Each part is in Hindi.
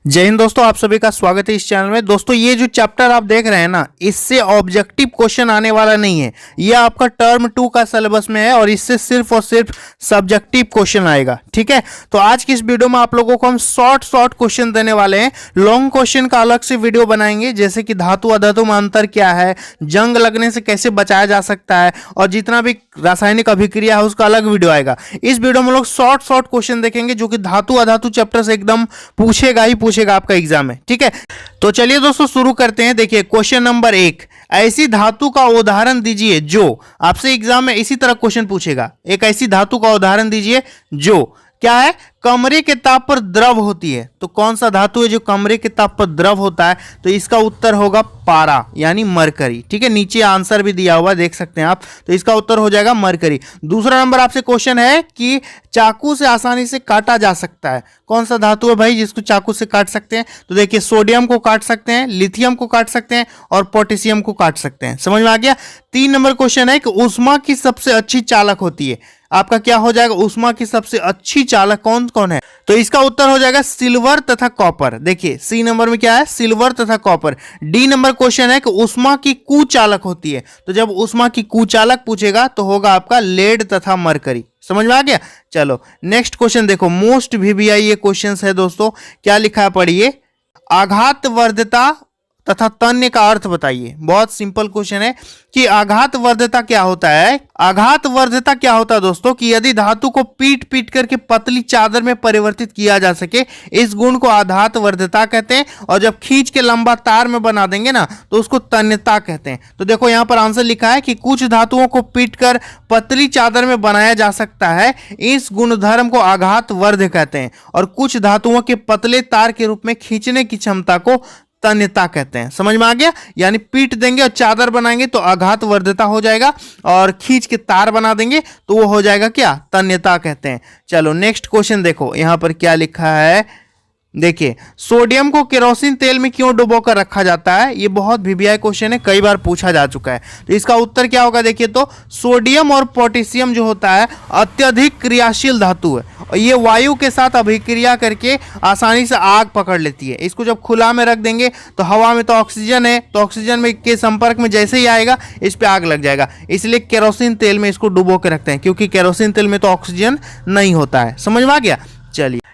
जय हिंद दोस्तों, आप सभी का स्वागत है इस चैनल में। दोस्तों ये जो चैप्टर आप देख रहे हैं ना, इससे ऑब्जेक्टिव क्वेश्चन आने वाला नहीं है। ये आपका टर्म 2 का सिलेबस में है और इससे सिर्फ और सिर्फ सब्जेक्टिव क्वेश्चन आएगा। ठीक है, तो आज की इस वीडियो में आप लोगों को हम शॉर्ट क्वेश्चन देने वाले हैं। लॉन्ग क्वेश्चन का अलग से वीडियो बनाएंगे, जैसे कि धातु अधातु में अंतर क्या है, जंग लगने से कैसे बचाया जा सकता है, और जितना भी रासायनिक अभिक्रिया है उसका अलग वीडियो आएगा। इस वीडियो में हम लोग शॉर्ट क्वेश्चन देखेंगे जो कि धातु अधातु चैप्टर से एकदम पूछेगा ही पूछेगा आपका एग्जाम में। ठीक है, तो चलिए दोस्तों शुरू करते हैं। देखिए क्वेश्चन नंबर 1, ऐसी धातु का उदाहरण दीजिए जो, आपसे एग्जाम में इसी तरह क्वेश्चन पूछेगा। एक ऐसी धातु का उदाहरण दीजिए जो क्या है, कमरे के ताप पर द्रव होती है। तो कौन सा धातु है जो कमरे के ताप पर द्रव होता है? तो इसका उत्तर होगा पारा यानी मरकरी। ठीक है, नीचे आंसर भी दिया हुआ देख सकते हैं आप, तो इसका उत्तर हो जाएगा मरकरी। दूसरा नंबर आपसे क्वेश्चन है कि चाकू से आसानी से काटा जा सकता है। कौन सा धातु है भाई जिसको चाकू से काट सकते हैं? तो देखिए सोडियम को काट सकते हैं, लिथियम को काट सकते हैं और पोटेशियम को काट सकते हैं। समझ में आ गया। 3 नंबर क्वेश्चन है कि ऊष्मा की सबसे अच्छी चालक होती है। आपका क्या हो जाएगा, ऊष्मा की सबसे अच्छी चालक कौन कौन है? तो इसका उत्तर हो जाएगा सिल्वर तथा कॉपर। देखिए सी नंबर में क्या है, सिल्वर तथा कॉपर। डी नंबर क्वेश्चन है कि ऊष्मा की कुचालक होती है। तो जब ऊष्मा की कुचालक पूछेगा तो होगा आपका लेड तथा मरकरी। समझ में आ गया। चलो नेक्स्ट क्वेश्चन देखो, मोस्ट VBI ये क्वेश्चन है दोस्तों। क्या लिखा है पढ़िए, आघात वर्धता तथा तन्य का अर्थ बताइए। बहुत सिंपल क्वेश्चन है कि आघात वर्धता क्या होता है। आघात वर्धता क्या होता है दोस्तों, कि यदि धातु को पीट पीट करके पतली चादर में परिवर्तित किया जा सके, इस गुण को आघात वर्धता कहते हैं। और जब खींच के लंबा तार में बना देंगे ना तो उसको तन्यता कहते हैं। तो देखो यहां पर आंसर लिखा है कि कुछ धातुओं को पीट कर पतली चादर में बनाया जा सकता है, इस गुणधर्म को आघात वर्ध कहते हैं। और कुछ धातुओं के पतले तार के रूप में खींचने की क्षमता को तन्यता कहते हैं। समझ में आ गया। यानी पीट देंगे और चादर बनाएंगे तो आघात वर्धता हो जाएगा, और खींच के तार बना देंगे तो वो हो जाएगा क्या, तन्यता कहते हैं। चलो नेक्स्ट क्वेश्चन देखो, यहां पर क्या लिखा है। देखिए सोडियम को केरोसिन तेल में क्यों डुबोकर रखा जाता है? ये बहुत VBI क्वेश्चन है, कई बार पूछा जा चुका है। तो इसका उत्तर क्या होगा, देखिए तो सोडियम और पोटेशियम जो होता है अत्यधिक क्रियाशील धातु है, और ये वायु के साथ अभिक्रिया करके आसानी से आग पकड़ लेती है। इसको जब खुला में रख देंगे तो हवा में तो ऑक्सीजन है, तो ऑक्सीजन में के संपर्क में जैसे ही आएगा इस पे आग लग जाएगा। इसलिए केरोसिन तेल में इसको डुबो के रखते हैं, क्योंकि केरोसिन तेल में तो ऑक्सीजन नहीं होता है। समझ में आ गया।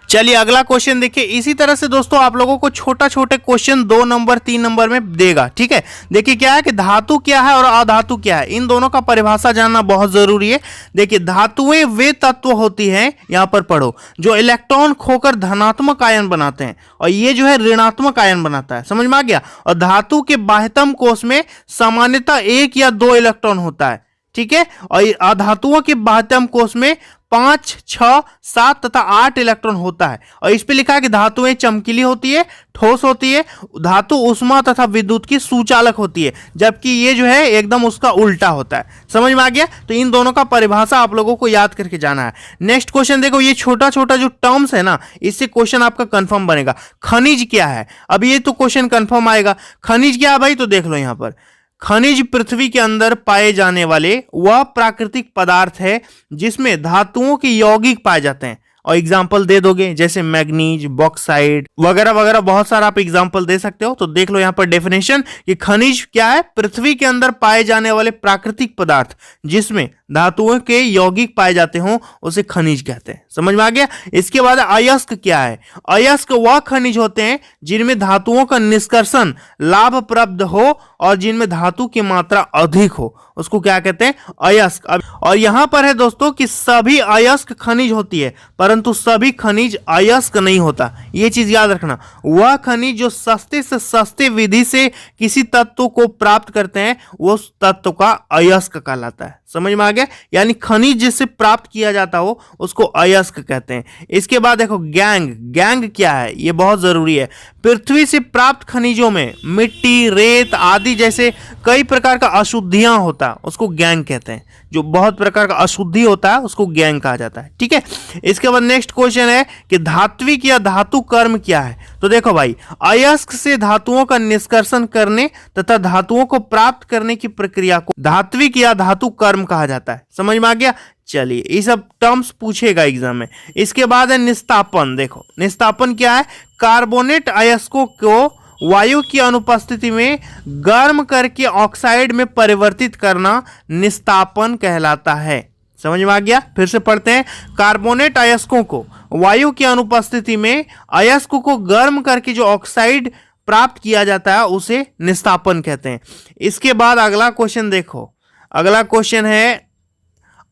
चलिए अगला क्वेश्चन देखिए। इसी तरह से दोस्तों आप लोगों को छोटे क्वेश्चन 2 नंबर 3 नंबर में देगा। ठीक है, देखिए क्या है कि धातु क्या है और अधातु क्या है, इन दोनों का परिभाषा जानना बहुत जरूरी है। देखिए धातुएं वे तत्व होती हैं, यहां पर पढ़ो, जो इलेक्ट्रॉन खोकर धनात्मक आयन बनाते हैं, और ये जो है ऋणात्मक आयन बनाता है। समझ में आ गया। और धातु के बाह्यतम कोश में सामान्यतः 1 या 2 इलेक्ट्रॉन होता है। ठीक है, और अधातुओं के बाह्यतम कोश में 5, 6, 7 तथा 8 इलेक्ट्रॉन होता है। और इस पे लिखा है कि धातुएं चमकीली होती है, ठोस होती है, धातु ऊष्मा तथा विद्युत की सुचालक होती है, जबकि ये जो है एकदम उसका उल्टा होता है। समझ में आ गया। तो इन दोनों का परिभाषा आप लोगों को याद करके जाना है। नेक्स्ट क्वेश्चन देखो, ये छोटा जो टर्म्स है ना, इससे क्वेश्चन आपका कंफर्म बनेगा। खनिज क्या है, अब ये तो क्वेश्चन कंफर्म आएगा। खनिज क्या है भाई, तो देख लो यहां पर, खनिज पृथ्वी के अंदर पाए जाने वाले वह प्राकृतिक पदार्थ है जिसमें धातुओं के यौगिक पाए जाते हैं। और एग्जाम्पल दे दोगे जैसे मैग्नीज, बॉक्साइड वगैरह वगैरह, बहुत सारा आप एग्जाम्पल दे सकते हो। तो देख लो यहाँ पर डेफिनेशन कि खनिज क्या है, पृथ्वी के अंदर पाए जाने वाले प्राकृतिक पदार्थ जिसमें धातुओं के यौगिक पाए जाते हों उसे खनिज कहते हैं। समझ में आ गया। इसके बाद अयस्क क्या है, अयस्क वह खनिज होते हैं जिनमें धातुओं का निष्कर्षण लाभप्रद हो और जिनमें धातु की मात्रा अधिक हो, उसको क्या कहते हैं, अयस्क। और यहां पर है दोस्तों कि सभी अयस्क खनिज होती है, परंतु सभी खनिज अयस्क नहीं होता। यह चीज याद रखना। वह खनिज जो सस्ते से सस्ते विधि से किसी तत्व को प्राप्त करते हैं वो उस तत्व का अयस्क कहलाता है। समझ में आ गया। यानी खनिज जिससे प्राप्त किया जाता हो उसको अयस्क कहते हैं। इसके बाद देखो गैंग क्या है, ये बहुत जरूरी है। पृथ्वी से प्राप्त खनिजों में मिट्टी, रेत आदि जैसे कई प्रकार का अशुद्धियां होता है, उसको गैंग कहते हैं। जो बहुत प्रकार का अशुद्धि होता है उसको गैंग कहा जाता है। ठीक है, इसके बाद नेक्स्ट क्वेश्चन है कि धात्विक या धातु कर्म क्या है। तो देखो भाई, अयस्क से धातुओं का निष्कर्षण करने तथा धातुओं को प्राप्त करने की प्रक्रिया को धात्विक या धातु कर्म कहा जाता है। समझ में आ गया। चलिए ये सब टर्म्स पूछेगा एग्जाम में। इसके बाद है निस्तापन। देखो निस्तापन क्या है, कार्बोनेट अयस्कों को वायु की अनुपस्थिति में गर्म करके ऑक्साइड में परिवर्तित करना निस्तापन कहलाता है। समझ में आ गया? फिर से पढ़ते हैं, कार्बोनेट अयस्कों को वायु की अनुपस्थिति में अयस्क को गर्म करके जो ऑक्साइड प्राप्त किया जाता है उसे निस्तापन कहते हैं। इसके बाद अगला क्वेश्चन देखो, अगला क्वेश्चन है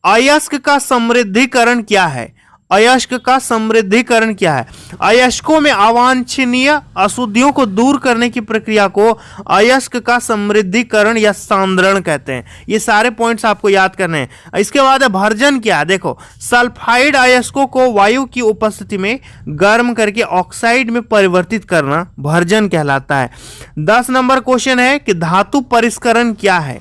अयस्क का समृद्धिकरण क्या है? अयस्क का समृद्धिकरण क्या है? अयस्कों में अवांछनीय अशुद्धियों को दूर करने की प्रक्रिया को अयस्क का समृद्धिकरण या सांद्रण कहते हैं। ये सारे पॉइंट्स आपको याद करने हैं। इसके बाद है भर्जन क्या है? देखो सल्फाइड अयस्कों को वायु की उपस्थिति में गर्म करके ऑक्साइड में परिवर्तित करना भर्जन कहलाता है। 10 नंबर क्वेश्चन है कि धातु परिष्करण क्या है?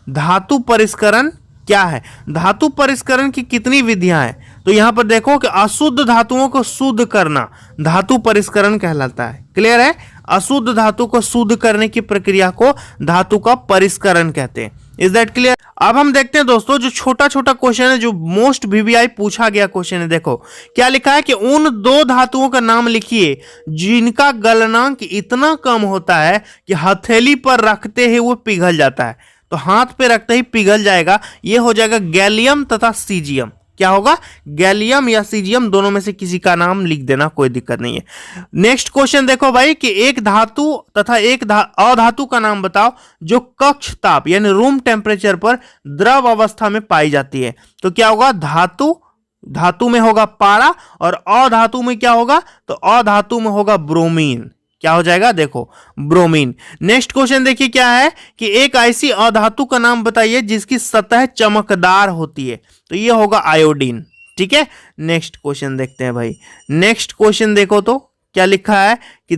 धातु परिष्करण क्या है? धातु परिष्करण की कितनी विधियां हैं? तो यहां पर देखो कि अशुद्ध धातुओं को शुद्ध करना धातु परिष्करण कहलाता है। क्लियर है? अशुद्ध धातु को शुद्ध करने की प्रक्रिया को धातु का परिष्करण कहते हैं। Is that clear? अब हम देखते हैं दोस्तों जो छोटा छोटा क्वेश्चन है, जो मोस्ट वीवीआई पूछा गया क्वेश्चन है। देखो क्या लिखा है कि उन 2 धातुओं का नाम लिखिए जिनका गलनांक इतना कम होता है कि हथेली पर रखते ही वो पिघल जाता है। तो हाथ पे रखते ही पिघल जाएगा। ये हो जाएगा गैलियम तथा सीजियम। क्या होगा? गैलियम या सीजियम, दोनों में से किसी का नाम लिख देना, कोई दिक्कत नहीं है। नेक्स्ट क्वेश्चन देखो भाई कि एक धातु तथा एक अधातु का नाम बताओ जो कक्ष ताप यानी रूम टेम्परेचर पर द्रव अवस्था में पाई जाती है। तो क्या होगा? धातु में होगा पारा और अधातु में क्या होगा? तो अधातु में होगा ब्रोमीन। क्या हो जाएगा? देखो ब्रोमीन। नेक्स्ट क्वेश्चन देखिए क्या है कि एक ऐसी अधातु का नाम बताइए जिसकी सतह चमकदार होती है। तो ये होगा आयोडीन। ठीक है, नेक्स्ट क्वेश्चन देखते हैं भाई। नेक्स्ट क्वेश्चन देखो तो क्या लिखा है कि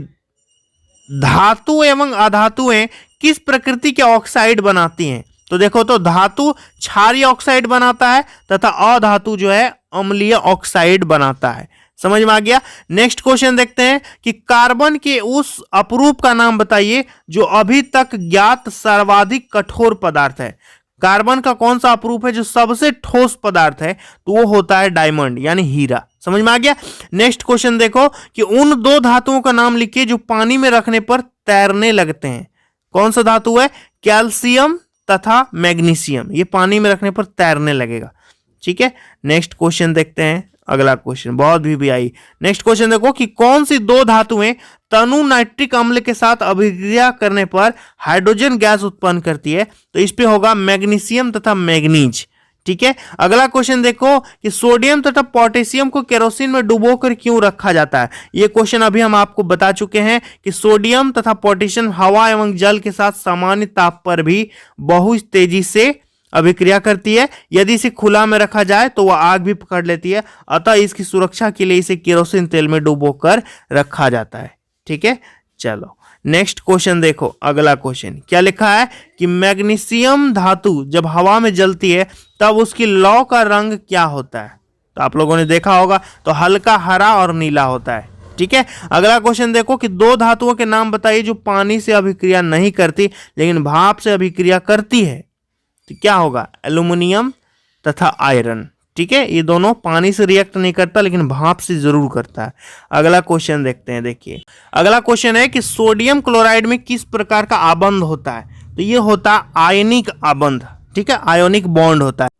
धातु एवं अधातुएं किस प्रकृति के ऑक्साइड बनाती हैं? तो देखो तो धातु क्षारीय ऑक्साइड बनाता है तथा अधातु जो है अम्लीय ऑक्साइड बनाता है। समझ में आ गया? नेक्स्ट क्वेश्चन देखते हैं कि कार्बन के उस अपरूप का नाम बताइए जो अभी तक ज्ञात सर्वाधिक कठोर पदार्थ है। कार्बन का कौन सा अपरूप है जो सबसे ठोस पदार्थ है? तो वो होता है डायमंड यानी हीरा। समझ में आ गया? नेक्स्ट क्वेश्चन देखो कि उन 2 धातुओं का नाम लिखिए जो पानी में रखने पर तैरने लगते हैं। कौन सा धातु है? कैल्शियम तथा मैग्नीशियम। ये पानी में रखने पर तैरने लगेगा। ठीक है, नेक्स्ट क्वेश्चन देखते हैं। अगला क्वेश्चन बहुत भी आई। नेक्स्ट क्वेश्चन देखो कि कौन सी 2 धातुएं तनु नाइट्रिक अम्ल के साथ अभिक्रिया करने पर हाइड्रोजन गैस उत्पन्न करती है? तो इस पे होगा मैग्नीशियम तथा मैग्नीज। ठीक है, अगला क्वेश्चन देखो कि सोडियम तथा पोटेशियम को केरोसिन में डुबोकर क्यों रखा जाता है? ये क्वेश्चन अभी हम आपको बता चुके हैं कि सोडियम तथा पोटेशियम हवा एवं जल के साथ सामान्य ताप पर भी बहुत तेजी से अभिक्रिया करती है। यदि इसे खुला में रखा जाए तो वह आग भी पकड़ लेती है, अतः इसकी सुरक्षा के लिए इसे केरोसिन तेल में डुबोकर रखा जाता है। ठीक है, चलो नेक्स्ट क्वेश्चन देखो। अगला क्वेश्चन क्या लिखा है कि मैग्नीशियम धातु जब हवा में जलती है तब उसकी लौ का रंग क्या होता है? तो आप लोगों ने देखा होगा, तो हल्का हरा और नीला होता है। ठीक है, अगला क्वेश्चन देखो कि 2 धातुओं के नाम बताइए जो पानी से अभिक्रिया नहीं करती लेकिन भाप से अभिक्रिया करती है। तो क्या होगा? एल्यूमिनियम तथा आयरन। ठीक है, ये दोनों पानी से रिएक्ट नहीं करता लेकिन भाप से जरूर करता है। अगला क्वेश्चन देखते हैं। देखिए अगला क्वेश्चन है कि सोडियम क्लोराइड में किस प्रकार का आबंध होता है? तो ये होता है आयनिक आबंध। ठीक है, आयोनिक बॉन्ड होता है।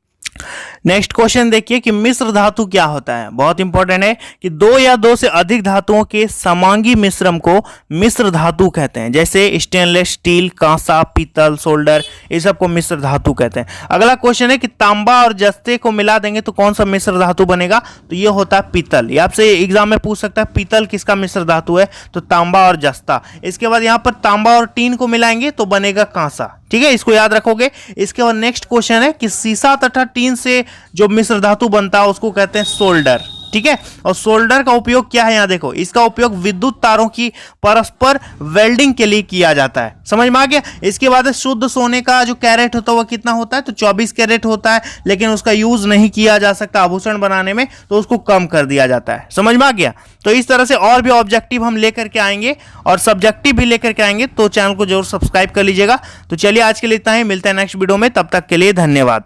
नेक्स्ट क्वेश्चन देखिए कि मिश्र धातु क्या होता है? बहुत इंपॉर्टेंट है कि 2 या 2 से अधिक धातुओं के समांगी मिश्रण को मिश्र धातु कहते हैं। जैसे स्टेनलेस स्टील, कांसा, पीतल, सोल्डर, ये सब को मिश्र धातु कहते हैं। अगला क्वेश्चन है कि तांबा और जस्ते को मिला देंगे तो कौन सा मिश्र धातु बनेगा? तो ये होता है पीतल। ये आपसे एग्जाम में पूछ सकता है पीतल किसका मिश्र धातु है? तो तांबा और जस्ता। इसके बाद यहाँ पर तांबा और टीन को मिलाएंगे तो बनेगा कांसा। ठीक है, इसको याद रखोगे। इसके बाद नेक्स्ट क्वेश्चन है कि सीसा तथा टीन से जो मिश्र धातु बनता है उसको कहते हैं सोल्डर। ठीक है, और सोल्डर का उपयोग क्या है? यहाँ देखो, इसका उपयोग विद्युत तारों की परस्पर वेल्डिंग के लिए किया जाता है। समझ में आ गया? इसके बाद शुद्ध सोने का जो कैरेट होता है वो कितना होता है? तो 24 कैरेट होता है, लेकिन उसका यूज नहीं किया जा सकता आभूषण बनाने में, तो उसको कम कर दिया जाता है। समझ में आ गया? तो इस तरह से और भी ऑब्जेक्टिव हम लेकर के आएंगे और सब्जेक्टिव भी लेकर के आएंगे, तो चैनल को जरूर सब्सक्राइब कर लीजिएगा। तो चलिए आज के लिए इतना ही, मिलते हैं नेक्स्ट वीडियो में, तब तक के लिए धन्यवाद।